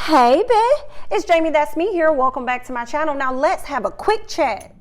Hey, babe, it's Jamie, that's me here. Welcome back to my channel. Now let's have a quick chat.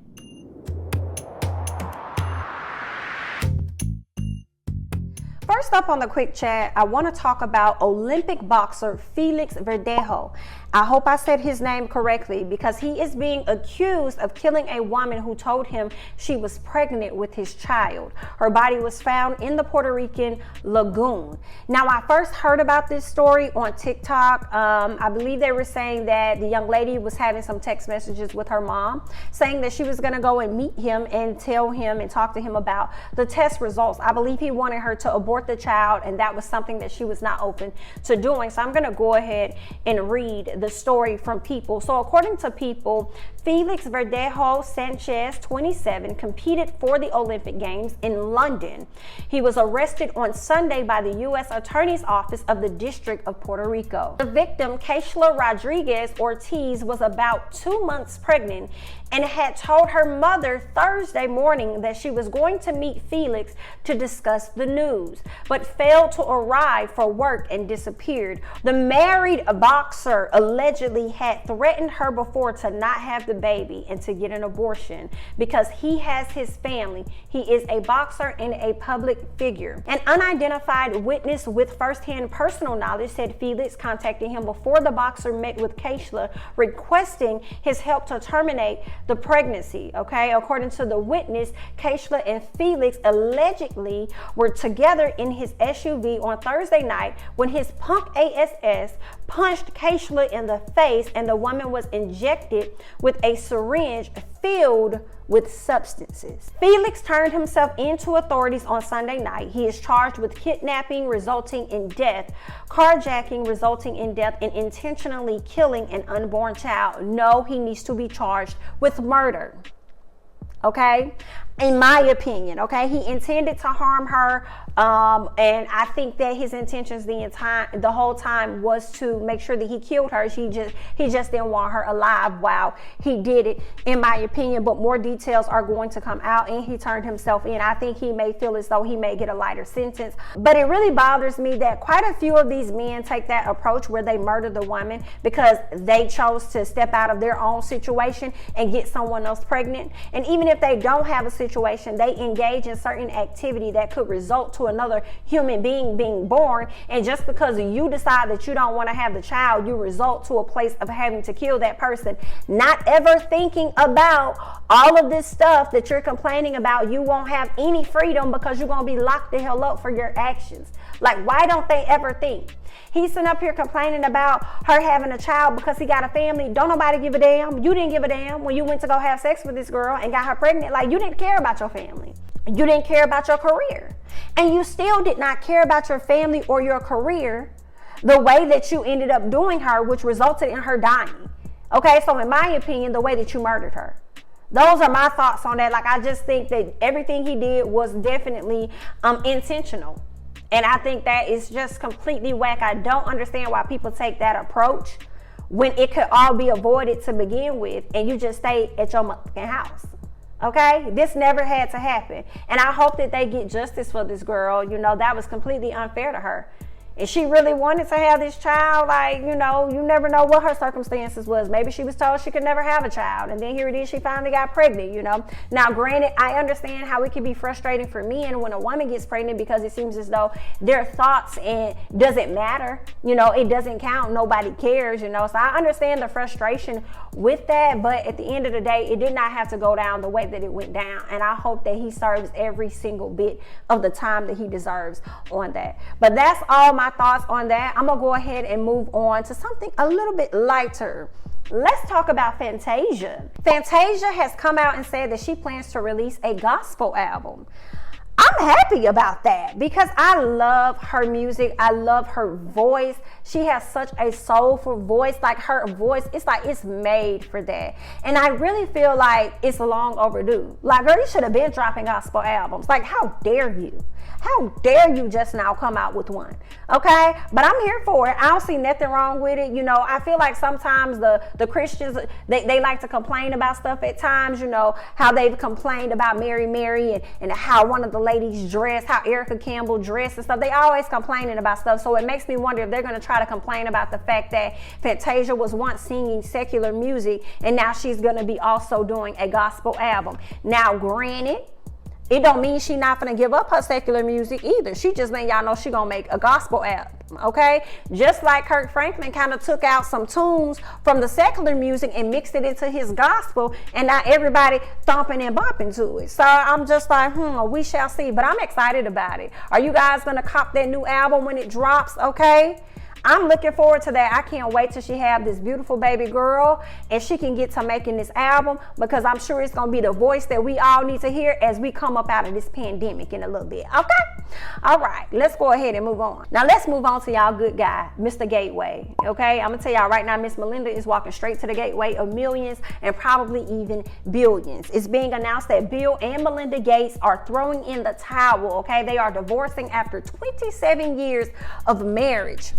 First up on the quick chat, I want to talk about Olympic boxer Felix Verdejo. I hope I said his name correctly because he is being accused of killing a woman who told him she was pregnant with his child. Her body was found in the Puerto Rican lagoon. Now, I first heard about this story on TikTok. I believe they were saying that the young lady was having some text messages with her mom saying that she was going to go and meet him and tell him and talk to him about the test results. I believe he wanted her to abort the child, and that was something that she was not open to doing. So I'm going to go ahead and read the story from People. So according to People, Felix Verdejo Sanchez, 27, competed for the Olympic Games in London. He was arrested on Sunday by the U.S. Attorney's Office of the District of Puerto Rico. The victim, Keishla Rodriguez Ortiz, was about 2 months pregnant and had told her mother Thursday morning that she was going to meet Felix to discuss the news, but failed to arrive for work and disappeared. The married boxer allegedly had threatened her before to not have the baby and to get an abortion because he has his family. He is a boxer and a public figure. An unidentified witness with firsthand personal knowledge said Felix contacted him before the boxer met with Keishla, requesting his help to terminate the pregnancy. Okay, according to the witness, Keishla and Felix allegedly were together in his SUV on Thursday night when his punk ass punched Keishla in the face, and the woman was injected with a syringe filled with substances. Felix turned himself into authorities on Sunday night. He is charged with kidnapping resulting in death, carjacking resulting in death, and intentionally killing an unborn child. No, he needs to be charged with murder. Okay, in my opinion. Okay, he intended to harm her, and I think that his intentions the whole time was to make sure that he killed her. He just didn't want her alive while he did it, in my opinion. But more details are going to come out, and he turned himself in. I think he may feel as though he may get a lighter sentence, but it really bothers me that quite a few of these men take that approach where they murder the woman because they chose to step out of their own situation and get someone else pregnant. And even if they don't have a situation, they engage in certain activity that could result to another human being being born. And just because you decide that you don't want to have the child, you result to a place of having to kill that person, not ever thinking about all of this stuff that you're complaining about. You won't have any freedom because you're going to be locked the hell up for your actions. Like, why don't they ever think? He's sitting up here complaining about her having a child because he got a family. Don't nobody give a damn. You didn't give a damn when you went to go have sex with this girl and got her pregnant. Like, you didn't care about your family. You didn't care about your career. And you still did not care about your family or your career the way that you ended up doing her, which resulted in her dying. Okay, so in my opinion, the way that you murdered her. Those are my thoughts on that. Like, I just think that everything he did was definitely intentional. And I think that is just completely whack. I don't understand why people take that approach when it could all be avoided to begin with and you just stay at your motherfucking house. Okay? This never had to happen. And I hope that they get justice for this girl. You know, that was completely unfair to her. If she really wanted to have this child, like, you know, you never know what her circumstances was. Maybe she was told she could never have a child, and then here it is, she finally got pregnant, you know. Now, granted, I understand how it can be frustrating for men when a woman gets pregnant because it seems as though their thoughts and doesn't matter. You know, it doesn't count. Nobody cares, you know. So I understand the frustration with that, but at the end of the day, it did not have to go down the way that it went down. And I hope that he serves every single bit of the time that he deserves on that. But that's all my thoughts on that. I'm gonna go ahead and move on to something a little bit lighter. Let's talk about Fantasia. Fantasia has come out and said that she plans to release a gospel album. I'm happy about that because I love her music. I love her voice. She has such a soulful voice. Like, her voice, it's like it's made for that. And I really feel like it's long overdue. Like, girl, you should have been dropping gospel albums. Like, how dare you? How dare you just now come out with one? Okay, but I'm here for it. I don't see nothing wrong with it. You know, I feel like sometimes the Christians, they like to complain about stuff at times. You know, how they've complained about Mary and how one of the ladies dress, how Erica Campbell dressed and stuff. They always complaining about stuff. So it makes me wonder if they're going to try to complain about the fact that Fantasia was once singing secular music and now she's going to be also doing a gospel album. Now, granted, it don't mean she not gonna give up her secular music either. She just letting y'all know she gonna make a gospel album, okay? Just like Kirk Franklin kind of took out some tunes from the secular music and mixed it into his gospel, and now everybody thumping and bumping to it. So I'm just like, we shall see. But I'm excited about it. Are you guys gonna cop that new album when it drops, okay? I'm looking forward to that. I can't wait till she have this beautiful baby girl and she can get to making this album, because I'm sure it's going to be the voice that we all need to hear as we come up out of this pandemic in a little bit. Okay? All right. Let's go ahead and move on. Now, let's move on to y'all good guy, Mr. Gateway. Okay? I'm going to tell y'all right now, Miss Melinda is walking straight to the gateway of millions and probably even billions. It's being announced that Bill and Melinda Gates are throwing in the towel. Okay? They are divorcing after 27 years of marriage.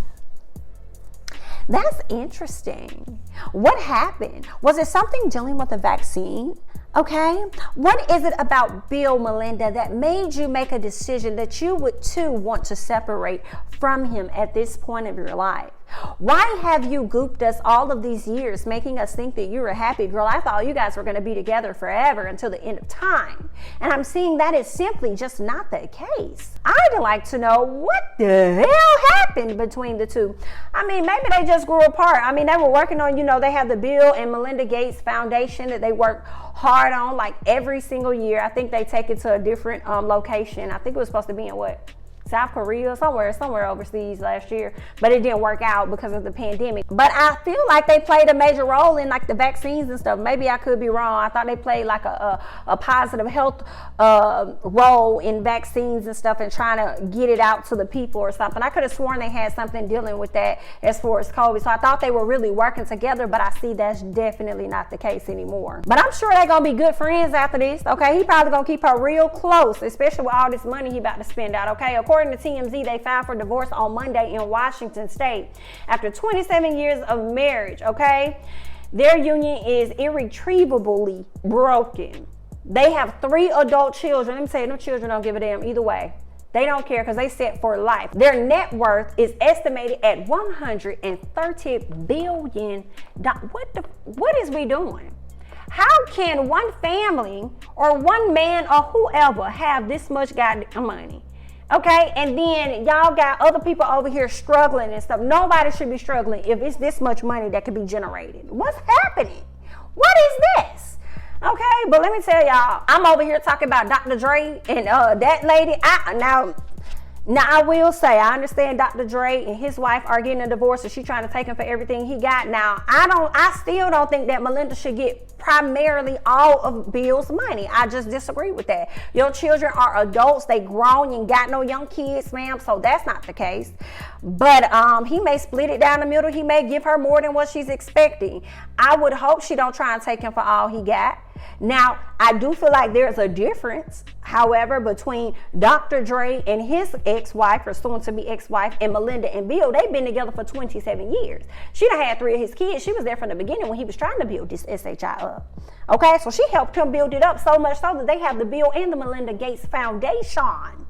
That's interesting. What happened? Was it something dealing with the vaccine? Okay. What is it about Bill, Melinda, that made you make a decision that you would too want to separate from him at this point of your life? Why have you gooped us all of these years, making us think that you're a happy girl? I thought you guys were going to be together forever until the end of time. And I'm seeing that is simply just not the case. I'd like to know what the hell happened between the two. I mean, maybe they just grew apart. I mean, they were working on, they have the Bill and Melinda Gates Foundation that they work hard on like every single year. I think they take it to a different location. I think it was supposed to be in South Korea, somewhere overseas last year, but it didn't work out because of the pandemic. But I feel like they played a major role in like the vaccines and stuff. Maybe I could be wrong. I thought they played like a positive health role in vaccines and stuff and trying to get it out to the people or something. I could have sworn they had something dealing with that as far as COVID. So I thought they were really working together, but I see that's definitely not the case anymore. But I'm sure they're gonna be good friends after this. Okay, he probably gonna keep her real close, especially with all this money he about to spend out. Okay, according to TMZ, they filed for divorce on Monday in Washington State after 27 years of marriage, okay? Their union is irretrievably broken. They have 3 adult children. Let me say, them children don't give a damn either way. They don't care because they set for life. Their net worth is estimated at $130 billion. What is we doing? How can one family or one man or whoever have this much goddamn money? Okay, and then y'all got other people over here struggling and stuff. Nobody should be struggling if it's this much money that can be generated. What's happening? What is this? Okay, but let me tell y'all, I'm over here talking about Dr. Dre and that lady. Now I will say, I understand Dr. Dre and his wife are getting a divorce and she's trying to take him for everything he got. Now, I still don't think that Melinda should get primarily all of Bill's money. I just disagree with that. Your children are adults, they grown, you ain't got no young kids, ma'am, so that's not the case. But he may split it down the middle. He may give her more than what she's expecting. I would hope she don't try and take him for all he got. Now, I do feel like there's a difference, however, between Dr. Dre and his ex-wife, or soon-to-be ex-wife, and Melinda and Bill. They've been together for 27 years. She done had 3 of his kids. She was there from the beginning when he was trying to build this SHI up. Okay, so she helped him build it up so much so that they have the Bill and the Melinda Gates Foundation.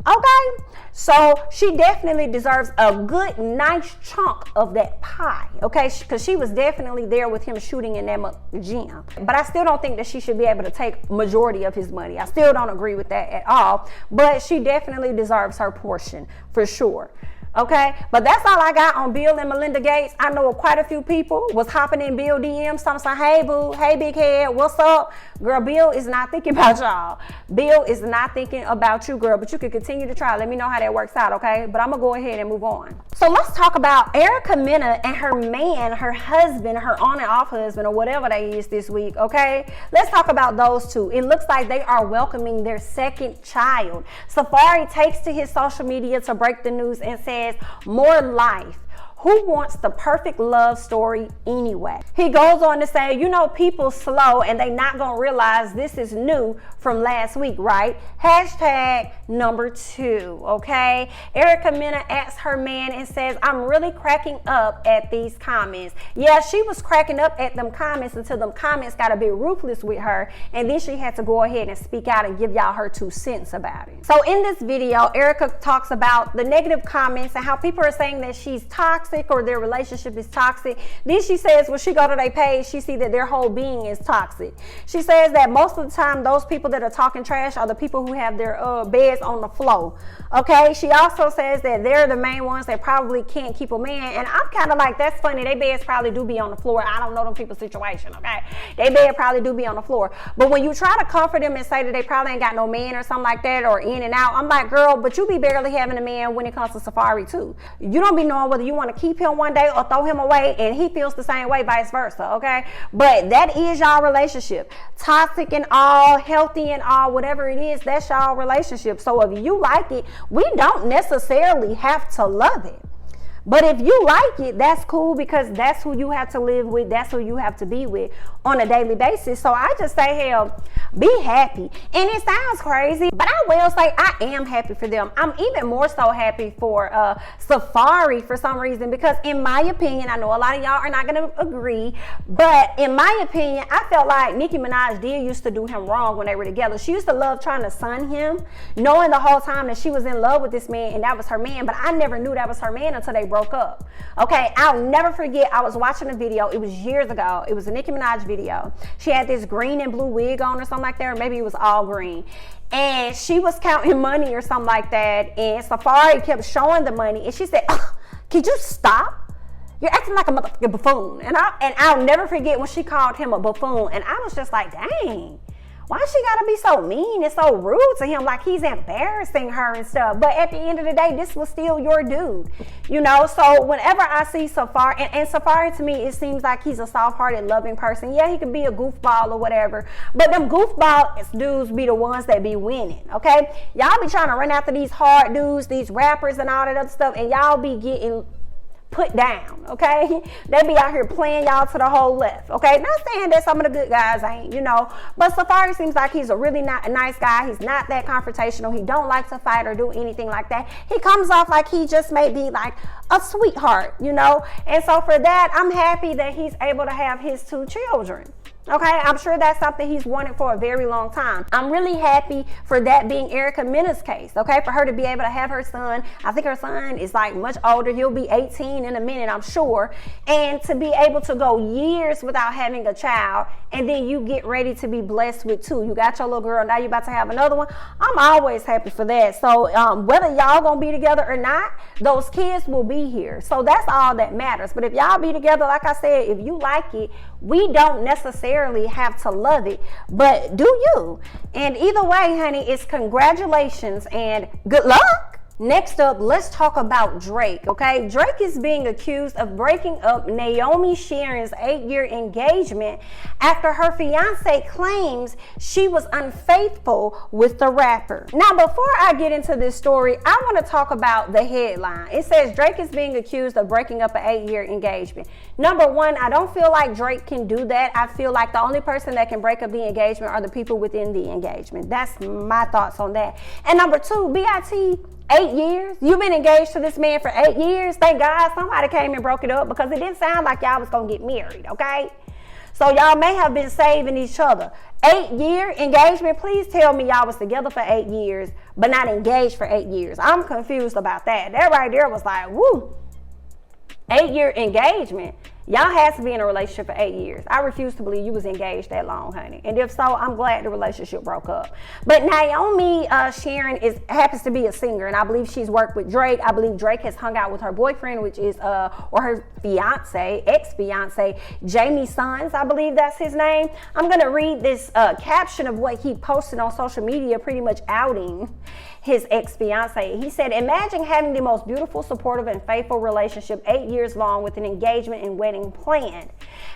Okay, so she definitely deserves a good, nice chunk of that pie, okay, because she was definitely there with him shooting in that gym. But I still don't think that she should be able to take majority of his money. I still don't agree with that at all, but she definitely deserves her portion for sure. Okay, but that's all I got on Bill and Melinda Gates. I know quite a few people was hopping in Bill DMs, saying, hey boo, hey big head, what's up? Girl, Bill is not thinking about y'all. Bill is not thinking about you, girl, but you can continue to try. Let me know how that works out, okay? But I'm gonna go ahead and move on. So let's talk about Erica Mena and her man, her husband, her on and off husband, or whatever they is this week, okay? Let's talk about those two. It looks like they are welcoming their second child. Safaree takes to his social media to break the news and says, more life. Who wants the perfect love story anyway? He goes on to say, you know, people slow and they not gonna realize this is new from last week, right? Hashtag number 2, okay? Erica Mena asks her man and says, I'm really cracking up at these comments. Yeah, she was cracking up at them comments until them comments got a bit ruthless with her, and then she had to go ahead and speak out and give y'all her 2 cents about it. So in this video, Erica talks about the negative comments and how people are saying that she's toxic or their relationship is toxic. Then she says when she go to their page, she see that their whole being is toxic. She says that most of the time those people that are talking trash are the people who have their beds on the floor. Okay, she also says that they're the main ones that probably can't keep a man, and I'm kind of like, that's funny. They beds probably do be on the floor. I don't know them people's situation, okay? They bed probably do be on the floor. But when you try to comfort them and say that they probably ain't got no man or something like that, or in and out, I'm like, girl, but you be barely having a man when it comes to Safaree too. You don't be knowing whether you want to keep him one day or throw him away, and he feels the same way, vice versa, okay? But that is y'all relationship. Toxic and all, healthy and all, whatever it is, that's y'all relationship. So if you like it, we don't necessarily have to love it. But if you like it, that's cool, because that's who you have to live with. That's who you have to be with on a daily basis. So I just say, hell, be happy. And it sounds crazy, but I will say I am happy for them. I'm even more so happy for Safaree for some reason, because in my opinion, I know a lot of y'all are not going to agree, but in my opinion, I felt like Nicki Minaj did used to do him wrong when they were together. She used to love trying to sun him, knowing the whole time that she was in love with this man and that was her man, but I never knew that was her man until they broke up. Okay, I'll never forget, I was watching a video, it was years ago, it was a Nicki Minaj video. She had this green and blue wig on or something like that, or maybe it was all green, and she was counting money or something like that, and Safaree kept showing the money, and she said, could you stop? You're acting like a motherfucking buffoon. And I'll never forget when she called him a buffoon, and I was just like, dang, why she gotta be so mean and so rude to him, like he's embarrassing her and stuff? But at the end of the day, this was still your dude, you know? So whenever I see Safaree, and Safaree to me, it seems like he's a soft-hearted, loving person. Yeah, he could be a goofball or whatever, but them goofball dudes be the ones that be winning, okay? Y'all be trying to run after these hard dudes, these rappers and all that other stuff, and y'all be getting put down, okay? They be out here playing y'all to the whole left, okay? Not saying that some of the good guys ain't, you know, but Safaree seems like he's a really nice guy. He's not that confrontational. He don't like to fight or do anything like that. He comes off like he just may be like a sweetheart, you know? And so for that, I'm happy that he's able to have his 2 children. Okay, I'm sure that's something he's wanted for a very long time. I'm really happy for that being Erica Mena's case, okay? For her to be able to have her son. I think her son is like much older. He'll be 18 in a minute, I'm sure. And to be able to go years without having a child, and then you get ready to be blessed with 2. You got your little girl, now you're about to have another one. I'm always happy for that. So whether y'all gonna be together or not, those kids will be here. So that's all that matters. But if y'all be together, like I said, if you like it, we don't necessarily have to love it, but do you? And either way, honey, it's congratulations and good luck. Next up, let's talk about Drake, okay? Drake is being accused of breaking up Naomi Sharon's 8-year engagement after her fiance claims she was unfaithful with the rapper. Now, before I get into this story, I want to talk about the headline. It says Drake is being accused of breaking up an 8-year engagement. Number one, I don't feel like Drake can do that. I feel like the only person that can break up the engagement are the people within the engagement. That's my thoughts on that. And number two, BIT, 8 years? You've been engaged to this man for 8 years? Thank God somebody came and broke it up, because it didn't sound like y'all was gonna get married, okay? So y'all may have been saving each other. 8-year engagement? Please tell me y'all was together for 8 years, but not engaged for 8 years. I'm confused about that. That right there was like, woo. 8-year engagement. Y'all has to be in a relationship for 8 years. I refuse to believe you was engaged that long, honey. And if so, I'm glad the relationship broke up. But Naomi Sharon happens to be a singer, and I believe she's worked with Drake. I believe Drake has hung out with her boyfriend, which is, or her fiance, ex-fiance, Jamie Sons, I believe that's his name. I'm going to read this caption of what he posted on social media, pretty much outing his ex-fiance. He said, imagine having the most beautiful, supportive, and faithful relationship 8 years long with an engagement and wedding planned.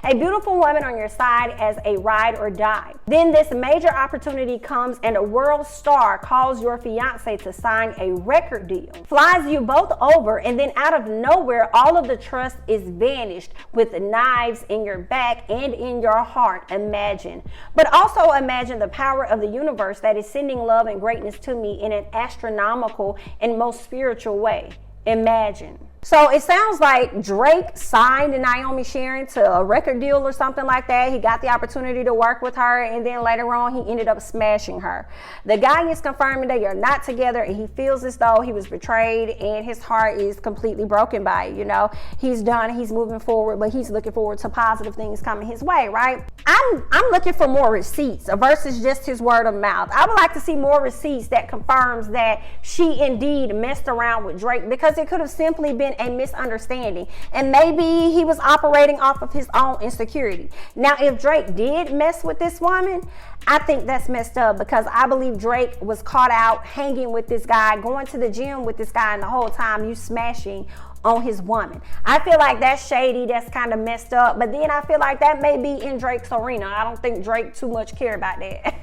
a beautiful woman on your side as a ride or die. Then this major opportunity comes and a world star calls your fiance to sign a record deal, flies you both over, and then out of nowhere, all of the trust is vanished with knives in your back and in your heart. Imagine. But also imagine the power of the universe that is sending love and greatness to me in an astronomical and most spiritual way. Imagine. So it sounds like Drake signed Naomi Sharon to a record deal or something like that. He got the opportunity to work with her, and then later on he ended up smashing her. The guy is confirming they are not together, and he feels as though he was betrayed and his heart is completely broken by it. You know, he's done, he's moving forward, but he's looking forward to positive things coming his way, right? I'm looking for more receipts versus just his word of mouth. I would like to see more receipts that confirms that she indeed messed around with Drake, because it could have simply been a misunderstanding, and maybe he was operating off of his own insecurity. Now, if Drake did mess with this woman, I think that's messed up, because I believe Drake was caught out hanging with this guy, going to the gym with this guy, and the whole time you smashing on his woman. I feel like that's shady, that's kind of messed up, but then I feel like that may be in Drake's arena. I don't think Drake too much care about that.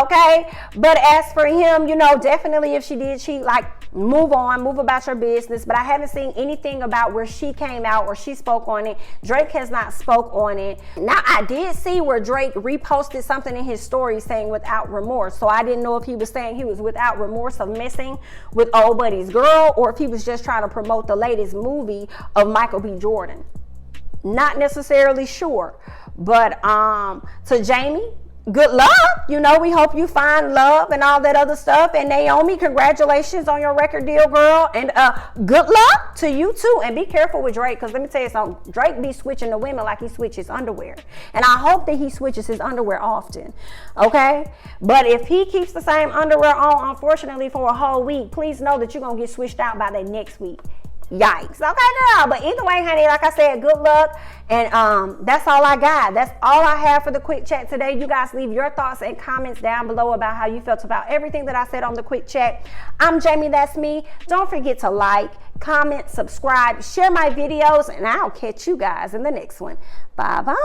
Okay, but as for him, you know, definitely if she did cheat, like, move on, move about your business. But I haven't seen anything about where she came out or she spoke on it. Drake has not spoke on it. Now, I did see where Drake reposted something in his story saying without remorse. So I didn't know if he was saying he was without remorse of messing with old buddy's girl, or if he was just trying to promote the latest movie of Michael B. Jordan. Not necessarily sure. But to Jamie, good luck. You know, we hope you find love and all that other stuff. And Naomi, congratulations on your record deal, girl. And good luck to you too. And be careful with Drake, because let me tell you something. Drake be switching to women like he switches underwear. And I hope that he switches his underwear often. Okay? But if he keeps the same underwear on, unfortunately, for a whole week, please know that you're going to get switched out by that next week. Yikes. Okay, girl. But either way, honey, like I said, good luck. And that's all I got. That's all I have for the quick chat today. You guys leave your thoughts and comments down below about how you felt about everything that I said on the quick chat. I'm Jamie, that's me. Don't forget to like, comment, subscribe, share my videos, and I'll catch you guys in the next one. Bye-bye.